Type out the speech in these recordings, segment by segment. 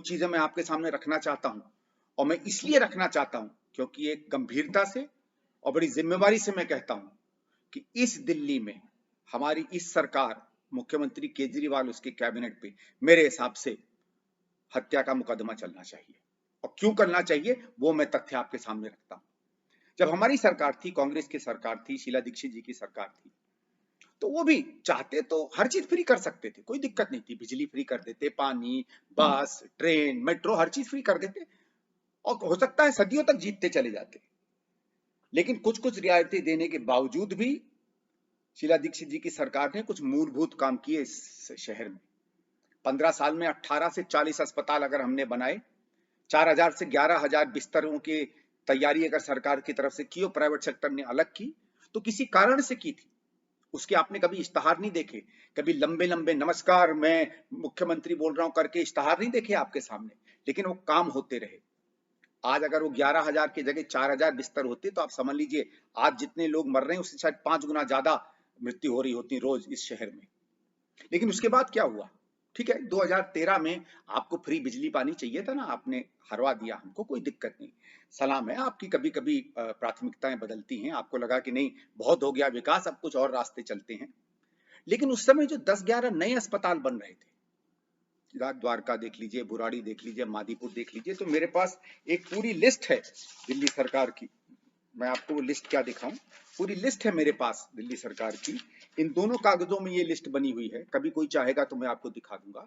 कुछ चीजें मैं आपके सामने रखना चाहता हूं, और मैं इसलिए रखना चाहता हूं क्योंकि एक गंभीरता से और बड़ी जिम्मेवारी से मैं कहता हूं कि इस दिल्ली में हमारी इस सरकार, मुख्यमंत्री केजरीवाल, उसके कैबिनेट पे मेरे हिसाब से हत्या का मुकदमा चलना चाहिए। और क्यों करना चाहिए वो मैं तथ्य आपके सामने रखता हूं। जब हमारी सरकार थी, कांग्रेस की सरकार थी, शीला दीक्षित जी की सरकार थी, तो वो भी चाहते तो हर चीज फ्री कर सकते थे, कोई दिक्कत नहीं थी। बिजली फ्री कर देते, पानी, बस, ट्रेन, मेट्रो, हर चीज फ्री कर देते, और हो सकता है सदियों तक जीतते चले जाते। लेकिन कुछ कुछ रियायतें देने के बावजूद भी शीला दीक्षित जी की सरकार ने कुछ मूलभूत काम किए इस शहर में। 15 साल में 18 से 40 अस्पताल अगर हमने बनाए, 4000 से 11000 बिस्तरों की तैयारी अगर सरकार की तरफ से की और प्राइवेट सेक्टर ने अलग की, तो किसी कारण से की थी। उसके आपने कभी इश्तहार नहीं देखे, कभी लंबे लंबे नमस्कार मैं मुख्यमंत्री बोल रहा हूं करके इश्तहार नहीं देखे आपके सामने, लेकिन वो काम होते रहे। आज अगर वो 11000 की जगह 4000 बिस्तर होते तो आप समझ लीजिए आज जितने लोग मर रहे हैं उससे शायद 5 गुना ज्यादा मृत्यु हो रही होती रोज इस शहर में। लेकिन उसके बाद क्या हुआ? ठीक है, 2013 में आपको फ्री बिजली पानी चाहिए था ना, आपने हरवा दिया हमको, कोई दिक्कत नहीं, सलाम है आपकी। कभी कभी प्राथमिकताएं बदलती हैं, आपको लगा कि नहीं बहुत हो गया विकास, अब कुछ और रास्ते चलते हैं। लेकिन उस समय जो 10-11 नए अस्पताल बन रहे थे, द्वारका देख लीजिए, बुराड़ी देख लीजिए, मादीपुर देख लीजिए, तो मेरे पास एक पूरी लिस्ट है दिल्ली सरकार की। मैं आपको वो लिस्ट क्या दिखाऊं, पूरी लिस्ट है मेरे पास दिल्ली सरकार की। इन दोनों कागजों में ये लिस्ट बनी हुई है, कभी कोई चाहेगा तो मैं आपको दिखा दूंगा।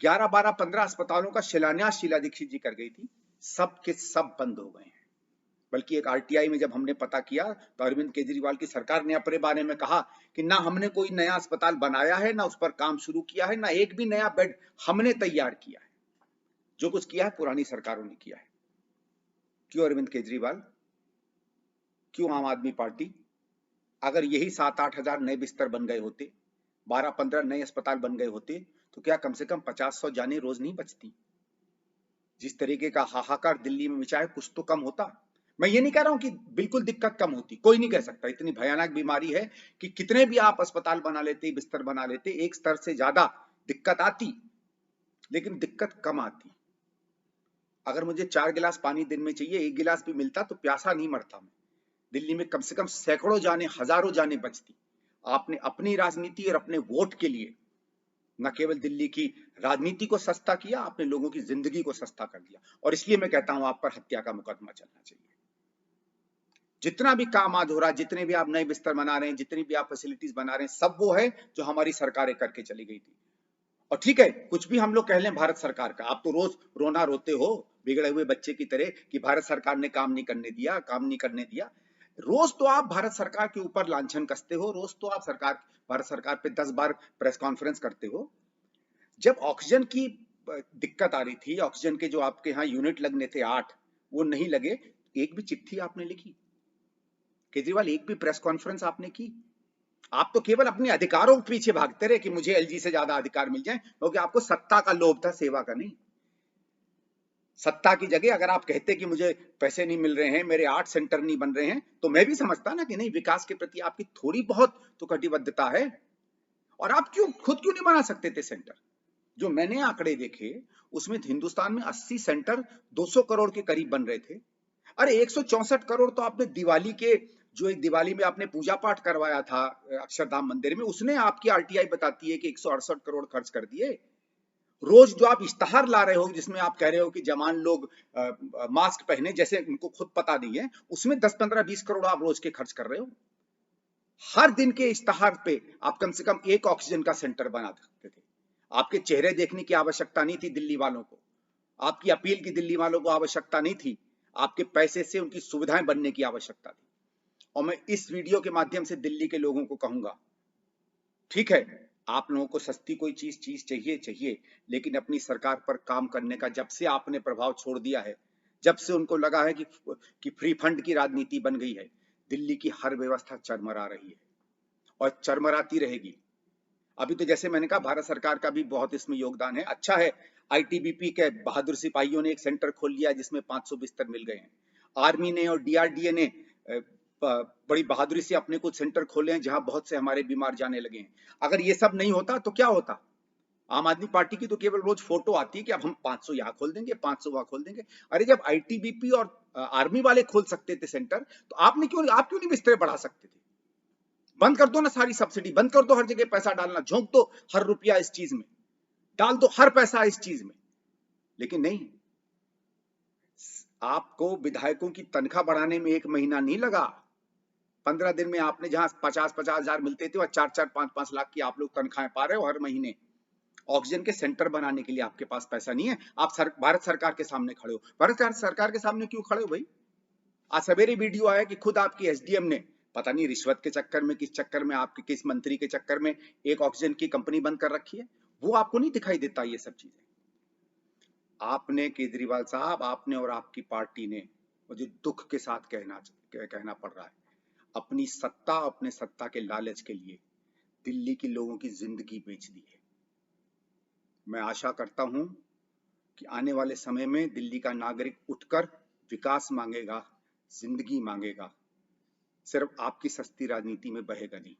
11, 12, 15 अस्पतालों का शिलान्यास शीला दीक्षित जी कर गई थी, सब के सब बंद हो गए हैं। बल्कि एक आरटीआई में जब हमने पता किया तो अरविंद केजरीवाल की सरकार ने अपने बारे में कहा कि ना हमने कोई नया अस्पताल बनाया है, ना उस पर काम शुरू किया है, ना एक भी नया बेड हमने तैयार किया है। जो कुछ किया है पुरानी सरकारों ने किया है। क्यों अरविंद केजरीवाल, क्यों आम आदमी पार्टी? अगर यही 7-8 हजार नए बिस्तर बन गए होते, 12-15 नए अस्पताल बन गए होते, तो क्या कम से कम 50-100 जानें रोज नहीं बचती? जिस तरीके का हाहाकार दिल्ली में मचा है, कुछ तो कम होता। मैं ये नहीं कह रहा हूं कि बिल्कुल दिक्कत कम होती, कोई नहीं कह सकता, इतनी भयानक बीमारी है कि कितने भी आप अस्पताल बना लेते, बिस्तर बना लेते, एक स्तर से ज्यादा दिक्कत आती, लेकिन दिक्कत कम आती। अगर मुझे 4 गिलास पानी दिन में चाहिए, 1 गिलास भी मिलता तो प्यासा नहीं मरता मैं। दिल्ली में कम से कम सैकड़ों जाने, हजारों जाने बचती। आपने अपनी राजनीति और अपने वोट के लिए न केवल दिल्ली की राजनीति को सस्ता किया, आपने लोगों की जिंदगी को सस्ता कर दिया। और इसलिए मैं कहता हूं आप पर हत्या का मुकदमा चलना चाहिए। जितना भी काम आज हो रहा है, जितने भी आप नए बिस्तर बना रहे हैं, जितनी भी आप फैसिलिटीज बना रहे हैं, सब वो है जो हमारी सरकारें करके चली गई थी। और ठीक है, कुछ भी हम लोग कह लें भारत सरकार का, आप तो रोज रोना रोते हो बिगड़े हुए बच्चे की तरह कि भारत सरकार ने काम नहीं करने दिया, काम नहीं करने दिया। रोज तो आप भारत सरकार के ऊपर लांछन कसते हो, रोज तो आप भारत सरकार पे 10 बार प्रेस कॉन्फ्रेंस करते हो। जब ऑक्सीजन की दिक्कत आ रही थी, ऑक्सीजन के जो आपके यहाँ यूनिट लगने थे 8, वो नहीं लगे, एक भी चिट्ठी आपने लिखी? केजरीवाल, एक भी प्रेस कॉन्फ्रेंस आपने की? आप तो केवल अपने अधिकारों के पीछे भागते रहे कि मुझे एलजी से ज्यादा अधिकार मिल जाए, क्योंकि आपको सत्ता का लोभ था, सेवा का नहीं। सत्ता की जगह अगर आप कहते कि मुझे पैसे नहीं मिल रहे हैं, मेरे 8 सेंटर नहीं बन रहे हैं, तो मैं भी समझता ना कि नहीं, विकास के प्रति आपकी थोड़ी बहुत तो कटिबद्धता है। और आप खुद क्यों नहीं बना सकते थे सेंटर? जो मैंने आंकड़े देखे उसमें हिंदुस्तान में 80 सेंटर 200 करोड़ के करीब बन रहे थे। अरे 164 करोड़ तो आपने दिवाली के, जो एक दिवाली में आपने पूजा पाठ करवाया था अक्षरधाम मंदिर में, उसने आपकी आरटीआई बताती है कि 168 करोड़ खर्च कर दिए। रोज जो आप इश्तहार ला रहे हो जिसमें आप कह रहे हो कि जवान लोग मास्क पहने, जैसे उनको खुद पता नहीं है, उसमें 10, 15, 20 करोड़ आप रोज के खर्च कर रहे हो। हर दिन के इश्तहार पे आप कम से कम एक ऑक्सीजन का सेंटर बना सकते थे। आपके चेहरे देखने की आवश्यकता नहीं थी दिल्ली वालों को, आपकी अपील की दिल्ली वालों को आवश्यकता नहीं थी, आपके पैसे से उनकी सुविधाएं बनने की आवश्यकता थी। और मैं इस वीडियो के माध्यम से दिल्ली के लोगों को कहूंगा, ठीक है, आप लोगों को सस्ती कोई चीज चाहिए, लेकिन अपनी सरकार पर काम करने का जब से आपने प्रभाव छोड़ दिया है, जब से उनको लगा है कि फ्री फंड की राजनीति बन गई है, दिल्ली की हर व्यवस्था चरमरा रही है और चरमराती रहेगी। अभी तो जैसे मैंने कहा भारत सरकार का भी बहुत इसमें योगदान है। अच्छा है, आईटीबीपी के बहादुर सिपाहियों ने एक सेंटर खोल लिया जिसमें 500 बिस्तर मिल गए हैं। आर्मी ने और डीआरडीए ने बड़ी बहादुरी से अपने कुछ सेंटर खोले हैं जहां बहुत से हमारे बीमार जाने लगे हैं। अगर ये सब नहीं होता तो क्या होता? आम आदमी पार्टी की तो केवल रोज फोटो आती है कि अब हम 500 यहाँ खोल देंगे, 500 वहां खोल देंगे। अरे जब आईटीबीपी और आर्मी वाले खोल सकते थे सेंटर, तो आप क्यों नहीं बिस्तरे बढ़ा सकते थे? बंद कर दो ना सारी सब्सिडी, बंद कर दो हर जगह पैसा डालना, झोंक दो हर रुपया इस चीज में, डाल दो हर पैसा इस चीज में। लेकिन नहीं, आपको विधायकों की तनख्वाह बढ़ाने में 1 महीना नहीं लगा। 15 दिन में आपने जहां 50-50 हजार मिलते थे, वह 4-4, 5-5 लाख की आप लोग तनख्वाहें पा रहे हो हर महीने। ऑक्सीजन के सेंटर बनाने के लिए आपके पास पैसा नहीं है। आप भारत सरकार के सामने खड़े हो। भारत सरकार के सामने क्यों खड़े हो भाई? आज सवेरे वीडियो आया कि खुद आपकी एसडीएम ने, पता नहीं रिश्वत के चक्कर में, किस चक्कर में, आपके किस मंत्री के चक्कर में एक ऑक्सीजन की कंपनी बंद कर रखी है। वो आपको नहीं दिखाई देता ये सब चीजें? आपने, केजरीवाल साहब, आपने और आपकी पार्टी ने, मुझे दुख के साथ कहना पड़ रहा है, अपनी सत्ता, अपने सत्ता के लालच के लिए दिल्ली के लोगों की जिंदगी बेच दी है। मैं आशा करता हूं कि आने वाले समय में दिल्ली का नागरिक उठकर विकास मांगेगा, जिंदगी मांगेगा, सिर्फ आपकी सस्ती राजनीति में बहेगा नहीं।